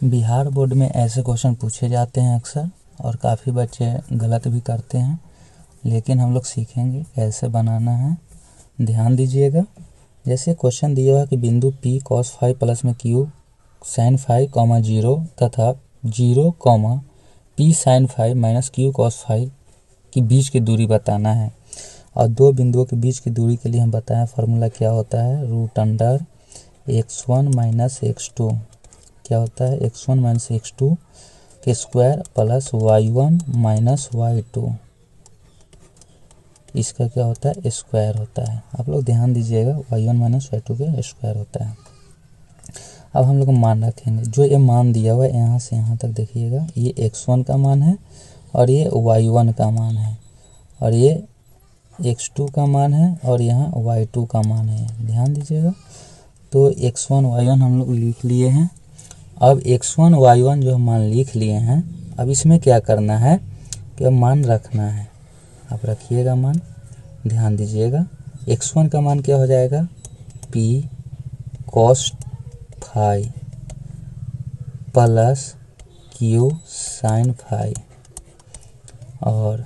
Bihar board में ऐसे question पूछे जाते हैं अक्सर, और काफ़ी बच्चे गलत भी करते हैं, लेकिन हम लोग सीखेंगे कैसे बनाना है। ध्यान दीजिएगा। जैसे क्वेश्चन दिया हुआ कि बिंदु P cos फाइव प्लस में Q sin फाइव कॉमा 0 तथा 0 comma P sin five minus Q cos five की बीच की दूरी बताना है। और दो बिंदुओं के बीच की दूरी के लिए हम बताएं फार्मूला क्या होता है, root under x1 minus x2 क्या होता है, x1 माइनस x2 के square plus y1 minus y2, इसका क्या होता है, स्क्वायर होता है। आप लोग ध्यान दीजिएगा, y1 माइनस y2 के स्क्वायर होता है। अब हम लोग मान रखेंगे, जो ये मान दिया हुआ है यहाँ से यहाँ तक देखिएगा, ये x1 का मान है और ये y1 का मान है, और ये x2 का मान है और यहाँ y2 का मान है। ध्यान दीजिएगा। तो x1 y1 हम लोग लिख लिए हैं। अब x1 y1 जो हम मान लिख लिए हैं, अब इसमें क्या करना है कि मान रखना है। आप रखिएगा मान, ध्यान दीजिएगा। x1 का मान क्या हो जाएगा, p cos five plus q sin five, और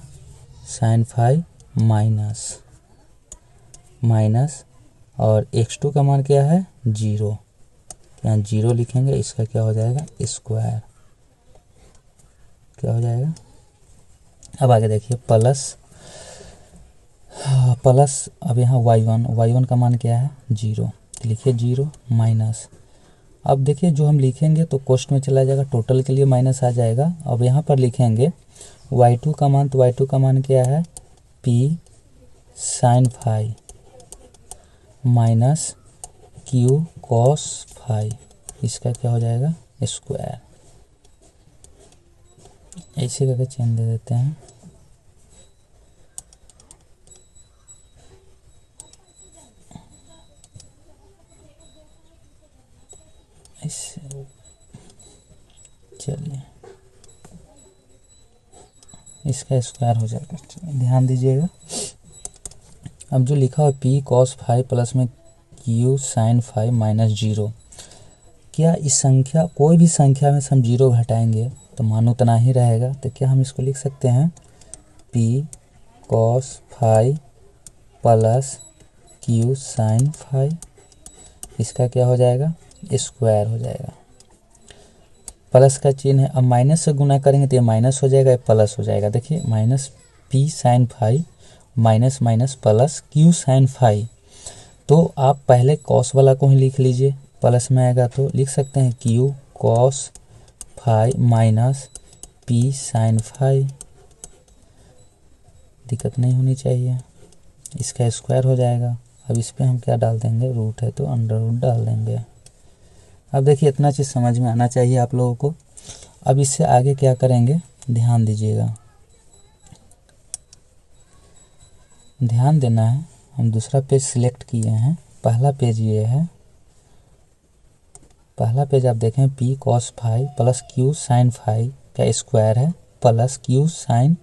sin फाइव माइनस और x2 का मान क्या है, 0, यहाँ 0 लिखेंगे, इसका क्या हो जाएगा, स्क्वायर। क्या हो जाएगा, अब आगे देखिए प्लस अब यहाँ y1 का मान क्या है, 0, लिखिए 0 माइनस। अब देखिए जो हम लिखेंगे तो कोष्ट में चला जाएगा, टोटल के लिए माइनस आ जाएगा। अब यहाँ पर लिखेंगे y2 का मान, तो y2 का मान क्या है, p sin five minus q cos five, इसका क्या हो जाएगा, स्क्वायर। ऐसे करके चिन्ह दे देते हैं। चलिए, इसका स्क्वायर हो जाएगा। ध्यान दीजिएगा। अब जो लिखा हुआ p cos फाइव प्लस में q sin फाइव माइनस 0, क्या इस संख्या, कोई भी संख्या में से हम 0 घटाएंगे तो मान उतना ही रहेगा। तो क्या हम इसको लिख सकते हैं, p cos five plus q sin five, इसका क्या हो जाएगा, स्क्वायर हो जाएगा। प्लस का चिन्ह है, अब माइनस से गुना करेंगे तो ये माइनस हो जाएगा, ये प्लस हो जाएगा। देखिए minus p sin five minus minus plus q sin five, तो आप पहले cos वाला को ही लिख लीजिए, प्लस में आएगा तो लिख सकते हैं q cos five minus p sin five, दिक्कत नहीं होनी चाहिए, इसका स्क्वायर हो जाएगा। अब इस पर हम क्या डाल देंगे, रूट है तो अंडर रूट डाल देंगे। अब देखिए इतना चीज़ समझ में आना चाहिए आप लोगों को। अब इससे आगे क्या करेंगे, ध्यान दीजिएगा, ध्यान देना है। हम दूसरा पेज सिलेक्ट किए हैं, पहला पेज ये है। पहला पेज आप देखें, p cos five plus q sin five का स्क्वायर है, प्लस q sin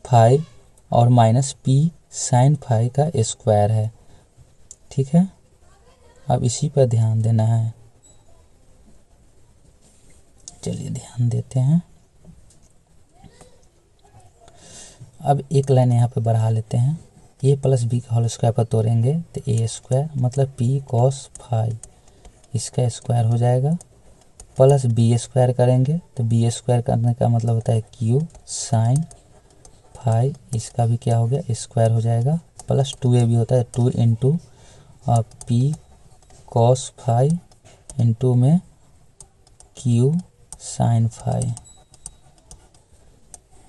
फाइव और माइनस p sin फाइव का स्क्वायर है। ठीक है, अब इसी पर ध्यान देना है। चलिए ध्यान देते हैं। अब एक लाइन यहाँ पे बढ़ा लेते हैं, a प्लस बी का होल स्क्वायर पर तोड़ेंगे तो a स्क्वायर मतलब p cos फाइव, इसका स्क्वायर हो जाएगा, प्लस b स्क्वायर करेंगे तो b स्क्वायर करने का मतलब होता है q sin फाइव, इसका भी क्या हो गया, स्क्वायर हो जाएगा, प्लस 2a भी होता है, 2 into p cos five into में q sin फाइव,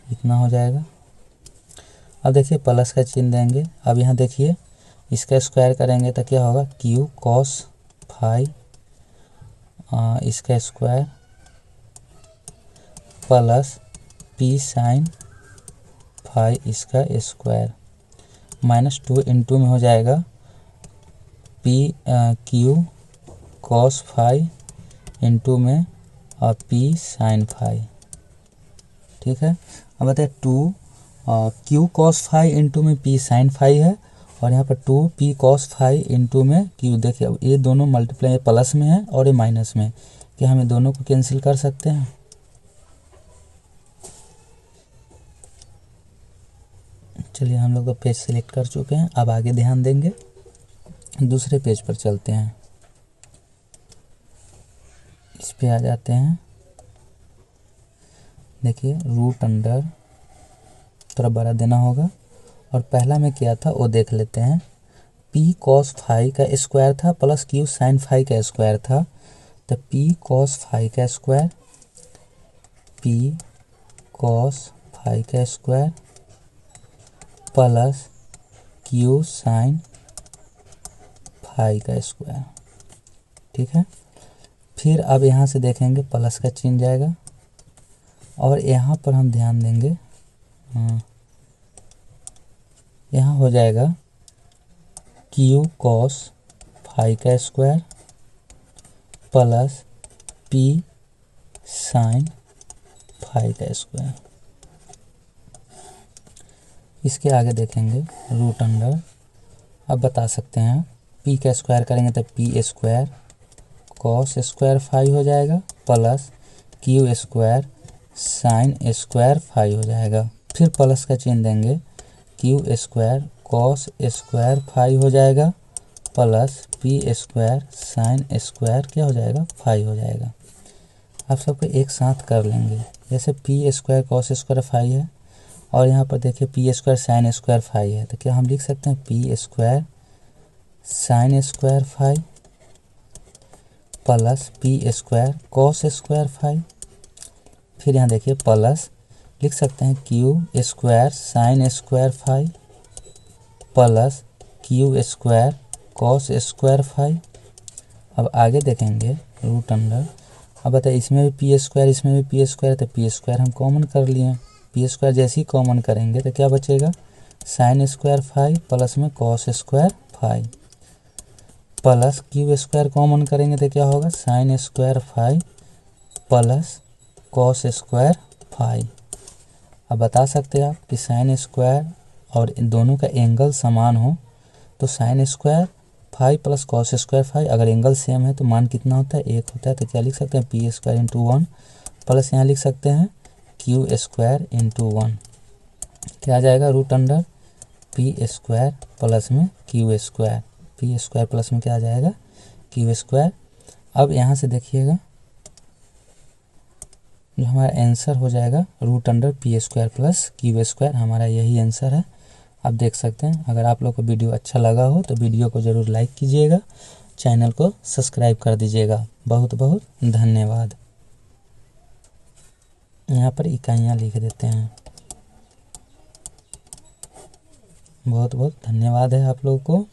इतना हो जाएगा। अब देखिए प्लस का चिन्ह देंगे। अब यहाँ देखिए इसका स्क्वायर करेंगे तो क्या होगा, q cos फाइव, इसका square plus p sin five, इसका स्क्वायर, माइनस 2 इंटू में हो जाएगा q cos फाइव इंटू में p sin फाइव। ठीक है, अब बताए 2 q cos फाइव इंटू में p sin फाइव है, और यहाँ पर 2p cos फाइव इंटू में q। देखिए अब ये दोनों मल्टीप्लाई प्लस में है और ये माइनस में, क्या हम दोनों को कैंसिल कर सकते हैं? चलिए हम लोग तो पेज सेलेक्ट कर चुके हैं, अब आगे ध्यान देंगे। दूसरे पेज पर चलते हैं, इस पे आ जाते हैं। देखिए रूट अंडर थोड़ा बड़ा देना होगा, और पहला में क्या था वो देख लेते हैं। पी कॉस फाई का स्क्वायर था प्लस क्यू साइन फाई का स्क्वायर था। तो पी कॉस फाई का स्क्वायर, पी कॉस फाई का square plus q sine phi का स्क्वायर। ठीक है, फिर अब यहाँ से देखेंगे प्लस का चिन्ह जाएगा, और यहाँ पर हम ध्यान देंगे, यहाँ हो जाएगा क्यू कॉस फाई का square plus p sine phi का स्क्वायर। इसके आगे देखेंगे रूट अंडर, अब बता सकते हैं पी का स्क्वायर करेंगे तो p square cos square phi हो जाएगा plus q square sine square phi हो जाएगा। फिर प्लस का चिन्ह देंगे, q square cos square phi हो जाएगा plus p square sine square क्या हो जाएगा, फाई हो जाएगा। आप सबको एक साथ कर लेंगे, जैसे p square cos square phi है, और यहाँ पर देखिए p square sine square phi है, तो क्या हम लिख सकते हैं p square sine square phi plus p square cos square phi. फिर यहाँ देखिए प्लस लिख सकते हैं q square sine square phi plus q square cos square phi. अब आगे देखेंगे रूट अंडर, अब बताइए इसमें भी पी स्क्वायर इसमें भी पी स्क्वायर, तो पी स्क्वायर हम कॉमन कर लिए। पी स्क्वायर जैसे ही कॉमन करेंगे तो क्या बचेगा, साइन स्क्वायर फाई प्लस में cos square phi plus q square common करेंगे तो क्या होगा, sine square phi plus cos square phi. अब बता सकते हैं आप कि साइन स्क्वायर और इन दोनों का एंगल समान हो तो sine square phi plus cos square phi, अगर एंगल सेम है तो मान कितना होता है, एक होता है। तो क्या लिख सकते हैं p square into one plus यहाँ लिख सकते हैं क्यू स्क्वायर इंटू वन। क्या आ जाएगा root under p square plus में q square, p square plus में क्या आ जाएगा क्यू स्क्वायर। अब यहाँ से देखिएगा जो हमारा आंसर हो जाएगा root under p square plus q square, हमारा यही आंसर है। आप देख सकते हैं। अगर आप लोग को वीडियो अच्छा लगा हो तो वीडियो को ज़रूर लाइक कीजिएगा, चैनल को सब्सक्राइब कर दीजिएगा। बहुत बहुत धन्यवाद। यहाँ पर इकाइयाँ लिख देते हैं। बहुत बहुत धन्यवाद है आप लोगों को।